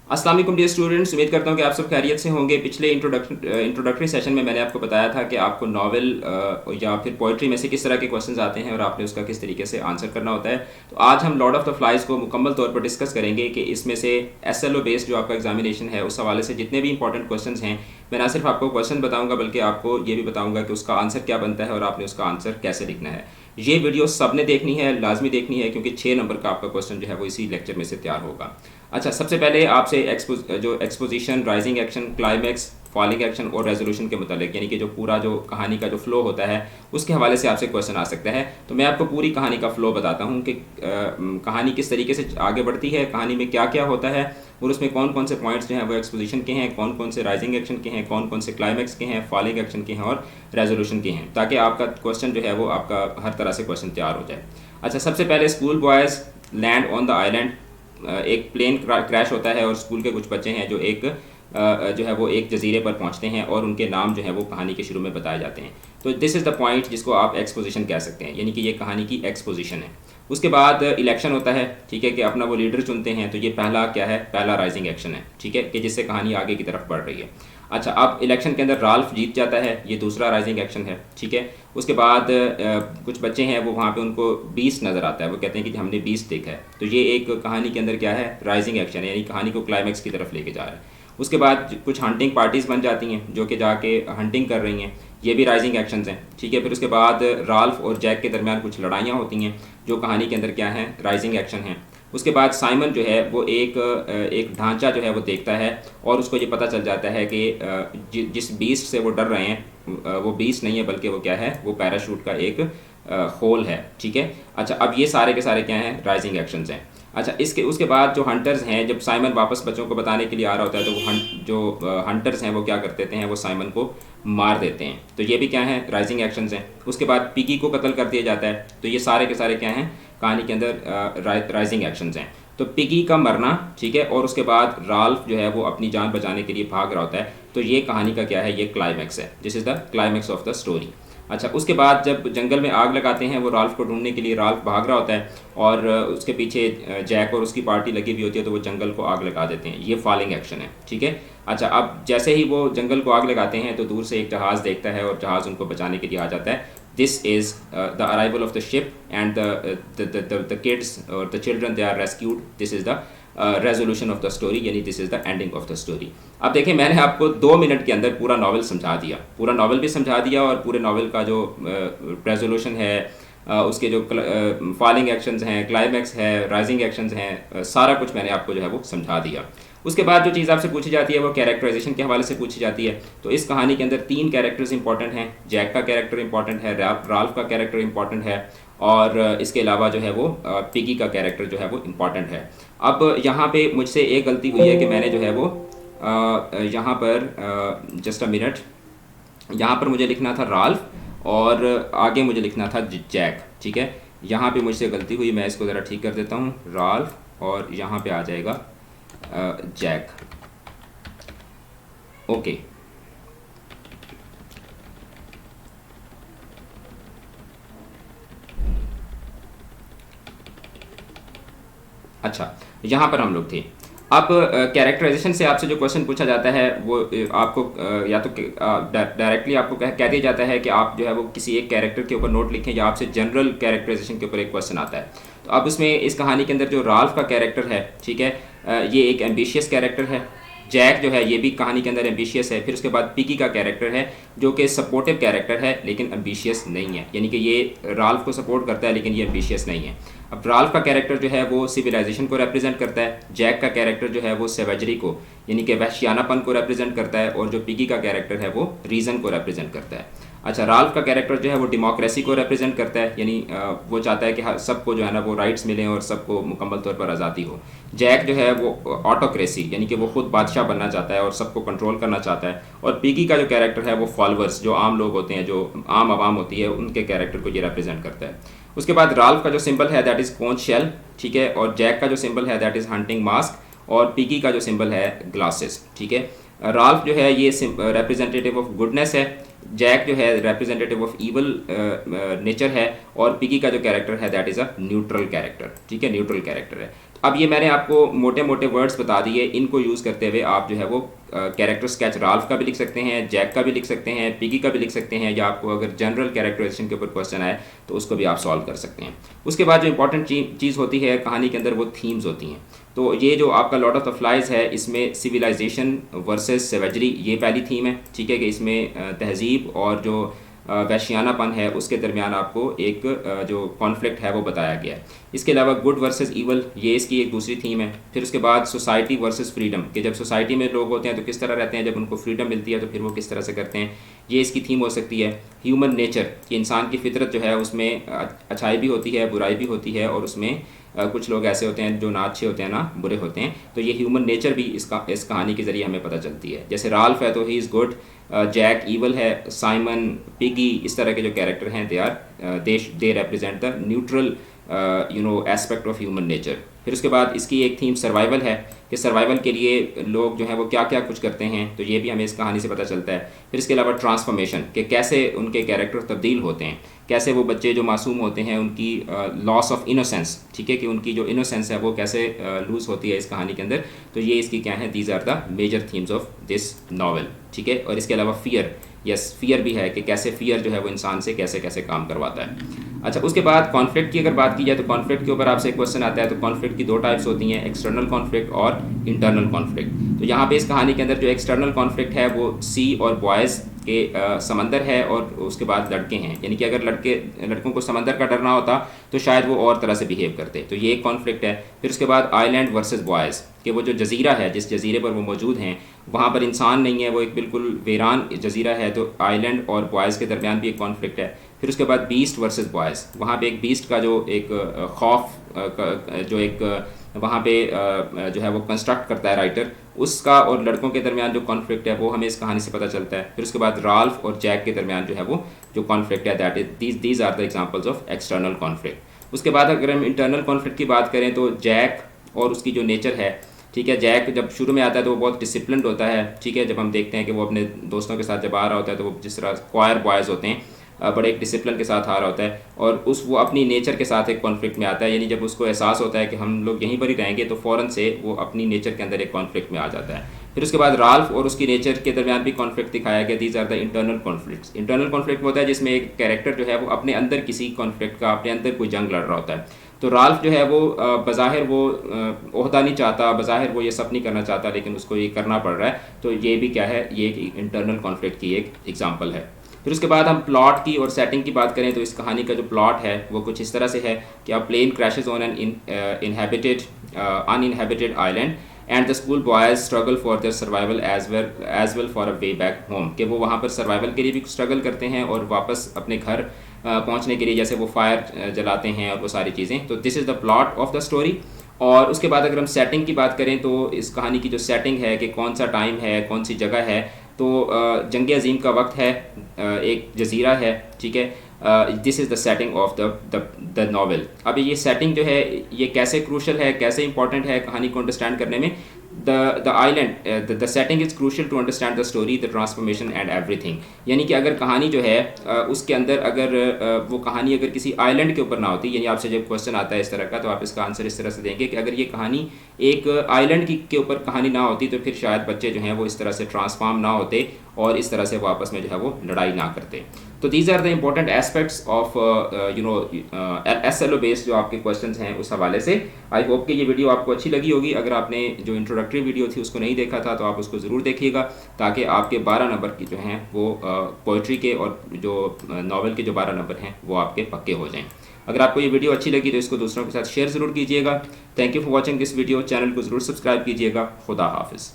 अस्सलाम वालेकुम dear students, उम्मीद करता हूँ कि आप सब खैरियत से होंगे। पिछले इंट्रोडक्टरी सेशन में मैंने आपको बताया था कि आपको नावल या फिर पोइट्री में से किस तरह के क्वेश्चंस आते हैं और आपने उसका किस तरीके से आंसर करना होता है। तो आज हम लॉर्ड ऑफ द फ्लाइज को मुकम्मल तौर पर डिस्कस करेंगे कि इसमें से SLO बेस्ड जो आपका एग्जामिनेशन है उस हवाले से जितने भी इंपॉर्टेंट क्वेश्चन हैं, मैं ना सिर्फ आपको क्वेश्चन बताऊँगा बल्कि आपको ये भी बताऊँगा कि उसका आंसर क्या बनता है और आपने उसका आंसर कैसे लिखना है। ये वीडियो सबने देखनी है, लाजमी देखनी है, क्योंकि 6 नंबर का आपका क्वेश्चन जो है वो इसी लेक्चर में से तैयार होगा। अच्छा, सबसे पहले आपसे exposition, rising action, climax, falling action और रेजोल्यूशन के मतलब यानी कि जो पूरा जो कहानी का जो फ्लो होता है उसके हवाले से आपसे क्वेश्चन आ सकता है। तो मैं आपको पूरी कहानी का फ्लो बताता हूँ कि कहानी किस तरीके से आगे बढ़ती है, कहानी में क्या क्या होता है और उसमें कौन कौन से पॉइंट्स जो हैं वो एक्सपोजिशन के हैं, कौन कौन से राइजिंग एक्शन के हैं, कौन कौन से क्लाइमैक्स के हैं, फॉलिंग एक्शन के हैं और रेजोल्यूशन के हैं, ताकि आपका क्वेश्चन जो है वो आपका हर तरह से क्वेश्चन तैयार हो जाए। अच्छा, सबसे पहले school boys land on the island. एक प्लेन क्रैश होता है और स्कूल के कुछ बच्चे हैं जो जो है वो एक जजीरे पर पहुंचते हैं और उनके नाम जो है वो कहानी के शुरू में बताए जाते हैं। तो दिस इज़ द पॉइंट जिसको आप एक्सपोजिशन कह सकते हैं, यानी कि ये कहानी की एक्सपोजिशन है। उसके बाद इलेक्शन होता है, ठीक है, कि अपना वो लीडर चुनते हैं। तो ये पहला क्या है, पहला राइजिंग एक्शन है, ठीक है, कि जिससे कहानी आगे की तरफ बढ़ रही है। अच्छा, अब इलेक्शन के अंदर राल्फ जीत जाता है, ये दूसरा राइजिंग एक्शन है, ठीक है। उसके बाद कुछ बच्चे हैं वो वहाँ पे उनको बीस्ट नज़र आता है, वो कहते हैं कि हमने बीस्ट देखा है। तो ये एक कहानी के अंदर क्या है, राइजिंग एक्शन है, यानी कहानी को क्लाइमैक्स की तरफ लेके जा रहा है। उसके बाद कुछ हंटिंग पार्टीज़ बन जाती हैं जो कि जाके हंटिंग कर रही हैं, ये भी राइजिंग एक्शंस हैं, ठीक है। फिर उसके बाद राल्फ और जैक के दरमियान कुछ लड़ाइयाँ होती हैं जो कहानी के अंदर क्या है, राइजिंग एक्शन है। उसके बाद साइमन जो है वो एक ढांचा जो है वो देखता है और उसको ये पता चल जाता है कि जिस बीस्ट से वो डर रहे हैं वो बीस्ट नहीं है बल्कि वो क्या है, वो पैराशूट का एक होल है, ठीक है। अच्छा, अब ये सारे के सारे क्या हैं, राइजिंग एक्शंस हैं। अच्छा, इसके उसके बाद जो हंटर्स हैं, जब साइमन वापस बच्चों को बताने के लिए आ रहा होता है तो वो हंटर्स हैं वो क्या कर देते हैं, वो साइमन को मार देते हैं। तो ये भी क्या है, राइजिंग एक्शंस हैं। उसके बाद पिगी को कत्ल कर दिया जाता है। तो ये सारे के सारे क्या हैं, कहानी के अंदर राइजिंग एक्शंस हैं। तो पिगी का मरना, ठीक है, और उसके बाद राल्फ जो है वो अपनी जान बचाने के लिए भाग रहा होता है। तो ये कहानी का क्या है, ये क्लाइमैक्स है, this is the climax of the story. अच्छा, उसके बाद जब जंगल में आग लगाते हैं, वो राल्फ को ढूंढने के लिए राल्फ भाग रहा होता है और उसके पीछे जैक और उसकी पार्टी लगी हुई होती है, तो वो जंगल को आग लगा देते हैं। ये फॉलिंग एक्शन है, ठीक है। अच्छा, अब जैसे ही वो जंगल को आग लगाते हैं तो दूर से एक जहाज़ देखता है और जहाज़ उनको बचाने के लिए आ जाता है। This is the arrival of the ship and the kids और the children they are rescued. This is the resolution of the story, यानी this is the ending of the story. अब देखिए, मैंने आपको 2 मिनट के अंदर पूरा नावल समझा दिया, पूरा नावल भी समझा दिया और पूरे नावल का जो रेजोल्यूशन है, उसके जो फॉलिंग एक्शंस हैं, क्लाइमैक्स है, राइजिंग एक्शंस हैं, सारा कुछ मैंने आपको जो है वो समझा दिया। उसके बाद जो चीज़ आपसे पूछी जाती है वो कैरेक्टराइजेशन के हवाले से पूछी जाती है। तो इस कहानी के अंदर 3 कैरेक्टर्स इंपॉर्टेंट हैं। जैक का कैरेक्टर इंपॉर्टेंट है, राल्फ का कैरेक्टर इंपॉर्टेंट है और इसके अलावा जो है वो पिगी का कैरेक्टर जो है वो इम्पॉर्टेंट है। अब यहाँ पे मुझसे एक गलती हुई है कि मैंने जो है वो यहाँ पर जस्ट अ मिनट, यहाँ पर मुझे लिखना था राल्फ और आगे मुझे लिखना था जैक, ठीक है। यहाँ पे मुझसे गलती हुई, मैं इसको ज़रा ठीक कर देता हूँ, राल्फ और यहाँ पे आ जाएगा जैक, ओके। अच्छा, यहाँ पर हम लोग थे। अब कैरेक्टराइजेशन से आपसे जो क्वेश्चन पूछा जाता है वो आपको या तो डायरेक्टली आपको कह दिया जाता है कि आप जो है वो किसी एक कैरेक्टर के ऊपर नोट लिखें, या आपसे जनरल कैरेक्टराइजेशन के ऊपर एक क्वेश्चन आता है। तो अब इसमें इस कहानी के अंदर जो राल्फ का कैरेक्टर है, ठीक है, ये एक एम्बिशियस कैरेक्टर है। जैक जो है ये भी कहानी के अंदर एम्बिशियस है। फिर उसके बाद पिगी का कैरेक्टर है जो कि सपोर्टिव कैरेक्टर है लेकिन एम्बिशियस नहीं है, यानी कि ये राल्फ को सपोर्ट करता है लेकिन ये एम्बिशियस नहीं है। अब राल्फ का कैरेक्टर जो है वो सिविलाइजेशन को रिप्रेजेंट करता है, जैक का कैरेक्टर जो है वो सेवेजरी को यानी कि वहशियानापन को रिप्रेजेंट करता है, और जो पिगी का कैरेक्टर है वो रीज़न को रिप्रेजेंट करता है। अच्छा, राल्फ का कैरेक्टर जो है वो डेमोक्रेसी को रिप्रेजेंट करता है, यानी वो चाहता है कि सबको जो है ना वो राइट्स मिलें और सबको मुकम्मल तौर पर आज़ादी हो। जैक जो है वो ऑटोक्रेसी यानी कि वो खुद बादशाह बनना चाहता है और सबको कंट्रोल करना चाहता है। और पिगी का जो कैरेक्टर है वो फॉलोअर्स, जो आम लोग होते हैं, जो आम आवाम होती है, उनके कैरेक्टर को ये रिप्रेजेंट करता है। उसके बाद राल्फ का जो सिंबल है दैट इज़ कॉन्च शेल, ठीक है, और जैक का जो सिंबल है दैट इज़ हंटिंग मास्क, और पिगी का जो सिंबल है ग्लासेस, ठीक है। राल्फ जो है ये रिप्रेजेंटेटिव ऑफ गुडनेस है, जैक जो है रिप्रेजेंटेटिव ऑफ ईवल नेचर है, और पिगी का जो कैरेक्टर है that is a neutral character, ठीक है, न्यूट्रल कैरेक्टर है। अब ये मैंने आपको मोटे मोटे वर्ड्स बता दिए, इनको यूज़ करते हुए आप जो है वो कैरेक्टर स्केच राल्फ का भी लिख सकते हैं, जैक का भी लिख सकते हैं, पिगी का भी लिख सकते हैं, या आपको अगर जनरल कैरेक्टराइजेशन के ऊपर क्वेश्चन आए तो उसको भी आप सॉल्व कर सकते हैं। उसके बाद जो इंपॉर्टेंट चीज़ होती है कहानी के अंदर वो थीम्स होती हैं। तो ये जो आपका लॉर्ड ऑफ द फ्लाइज है इसमें सिविलाइजेशन वर्सेस सेवेजरी ये पहली थीम है, ठीक है, कि इसमें तहजीब और जो वैश्यानापन है उसके दरमियान आपको एक जो कॉन्फ्लिक्ट है वो बताया गया है। इसके अलावा गुड वर्सेस ईवल ये इसकी एक दूसरी थीम है। फिर उसके बाद सोसाइटी वर्सेस फ्रीडम, कि जब सोसाइटी में लोग होते हैं तो किस तरह रहते हैं, जब उनको फ्रीडम मिलती है तो फिर वो किस तरह से करते हैं, ये इसकी थीम हो सकती है। ह्यूमन नेचर, कि इंसान की फितरत जो है उसमें अच्छाई भी होती है, बुराई भी होती है, और उसमें कुछ लोग ऐसे होते हैं जो ना अच्छे होते हैं ना बुरे होते हैं। तो ये ह्यूमन नेचर भी इस कहानी के ज़रिए हमें पता चलती है। जैसे राल्फ है तो he is good, Jack evil है, साइमन, पिगी, इस तरह के जो कैरेक्टर हैं they represent the neutral aspect of human nature. फिर उसके बाद इसकी एक थीम सर्वाइवल है, कि सर्वाइवल के लिए लोग जो हैं वो क्या क्या कुछ करते हैं, तो ये भी हमें इस कहानी से पता चलता है। फिर इसके अलावा ट्रांसफॉर्मेशन, कि कैसे उनके कैरेक्टर तब्दील होते हैं, कैसे वो बच्चे जो मासूम होते हैं उनकी लॉस ऑफ इनोसेंस, ठीक है, कि उनकी जो इनोसेंस है वो कैसे लूज़ होती है इस कहानी के अंदर। तो ये इसकी क्या है, these are the major themes of this novel, ठीक है। और इसके अलावा फियर, यस फियर भी है, कि कैसे फियर जो है वो इंसान से कैसे कैसे काम करवाता है। अच्छा, उसके बाद कॉन्फ्लिक्ट की अगर बात की जाए तो कॉन्फ्लिक्ट के ऊपर आपसे क्वेश्चन आता है। तो कॉन्फ्लिक्ट की दो टाइप्स होती हैं, एक्सटर्नल कॉन्फ्लिक्ट और इंटरनल कॉन्फ्लिक्ट। तो यहाँ पे इस कहानी के अंदर जो एक्सटर्नल कॉन्फ्लिक्ट है वो सी और बॉयज़ के समंदर है, और उसके बाद लड़के हैं, यानी कि अगर लड़कों को समंदर का डर ना होता तो शायद वो और तरह से बिहेव करते। तो ये एक कॉन्फ्लिक्ट है। फिर उसके बाद आइलैंड वर्सेस बॉयज़, कि वो जो जजीरा है, जिस जजीरे पर वो मौजूद हैं वहाँ पर इंसान नहीं है, वो एक बिल्कुल वीरान जजीरा है, तो आइलैंड और बॉयज़ के दरमियान भी एक कॉन्फ्लिक्ट है। फिर उसके बाद बीस्ट वर्सेस बॉयज़, वहाँ पे एक बीस्ट का जो एक खौफ जो एक वहाँ पे जो है वो कंस्ट्रक्ट करता है राइटर, उसका और लड़कों के दरमियान जो कॉन्फ्लिक्ट है वो हमें इस कहानी से पता चलता है। फिर उसके बाद राल्फ और जैक के दरमियान जो है वो जो कॉन्फ्लिक्ट है that is these are the examples of external conflict. उसके बाद अगर हम इंटरनल कॉन्फ्लिक्ट की बात करें तो जैक और उसकी जो नेचर है, ठीक है, जैक जब शुरू में आता है तो वो बहुत डिसिप्लिन्ड होता है, ठीक है। जब हम देखते हैं कि वो अपने दोस्तों के साथ जब आ रहा होता है तो वो जिस तरह क्वायर बॉयज़ होते हैं बड़े एक डिसिप्लिन के साथ आ रहा होता है, और वो अपनी नेचर के साथ एक कॉन्फ्लिक्ट में आता है, यानी जब उसको एहसास होता है कि हम लोग यहीं पर ही रहेंगे तो फ़ौरन से वो अपनी नेचर के अंदर एक कॉन्फ्लिक्ट में आ जाता है। फिर उसके बाद राल्फ और उसकी नेचर के दरमियान भी कॉन्फ्लिक्ट दिखाया गया। These are the internal conflicts. Internal conflict होता है जिसमें एक कैरेक्टर जो है वो अपने अंदर किसी कॉन्फ्लिक्ट का, अपने अंदर कोई जंग लड़ रहा होता है। तो राल्फ जो है वो बज़ाहिर वो ओहदा नहीं चाहता, बज़ाहिर वो ये सब नहीं करना चाहता, लेकिन उसको ये करना पड़ रहा है। तो ये भी क्या है, ये एक इंटरनल कॉन्फ्लिक्ट की एक एग्जांपल है। फिर उसके बाद हम प्लॉट की और सेटिंग की बात करें तो इस कहानी का जो प्लॉट है वो कुछ इस तरह से है कि a plane crashes on an uninhabited island and the school boys struggle for their survival as well for a way back home, कि वो वहाँ पर सर्वाइवल के लिए भी स्ट्रगल करते हैं और वापस अपने घर पहुँचने के लिए जैसे वो फायर जलाते हैं और वो सारी चीज़ें। तो this is the plot of the story. और उसके बाद अगर हम सेटिंग की बात करें तो इस कहानी की जो सेटिंग है कि कौन सा टाइम है, कौन सी जगह है, तो जंग अज़ीम का वक्त है, एक जजीरा है, ठीक है। This is the setting of the novel. अब ये सेटिंग जो है ये कैसे क्रूशल है, कैसे इंपॉर्टेंट है कहानी को अंडरस्टैंड करने में। The island the setting is crucial to understand the story, the transformation and everything. यानी कि अगर कहानी जो है उसके अंदर अगर वो कहानी अगर किसी आइलैंड के ऊपर ना होती, यानी आपसे जब क्वेश्चन आता है इस तरह का तो आप इसका आंसर इस तरह से देंगे कि अगर ये कहानी एक आइलैंड के ऊपर कहानी ना होती तो फिर शायद बच्चे जो हैं वो इस तरह से ट्रांसफॉर्म ना होते और इस तरह से वो आपस में जो है वो लड़ाई ना करते। तो these are the important aspects of SLO based जो आपके क्वेश्चंस हैं उस हवाले से। आई होप कि ये वीडियो आपको अच्छी लगी होगी। अगर आपने जो इंट्रोडक्टरी वीडियो थी उसको नहीं देखा था तो आप उसको ज़रूर देखिएगा, ताकि आपके 12 नंबर की जो हैं वो पोइट्री के और जो नावल के जो 12 नंबर हैं वो आपके पक्के हो जाएँ। अगर आपको ये वीडियो अच्छी लगी तो इसको दूसरों के साथ शेयर ज़रूर कीजिएगा। Thank you for watching this video. Channel को ज़रूर सब्सक्राइब कीजिएगा। खुदा हाफिज़।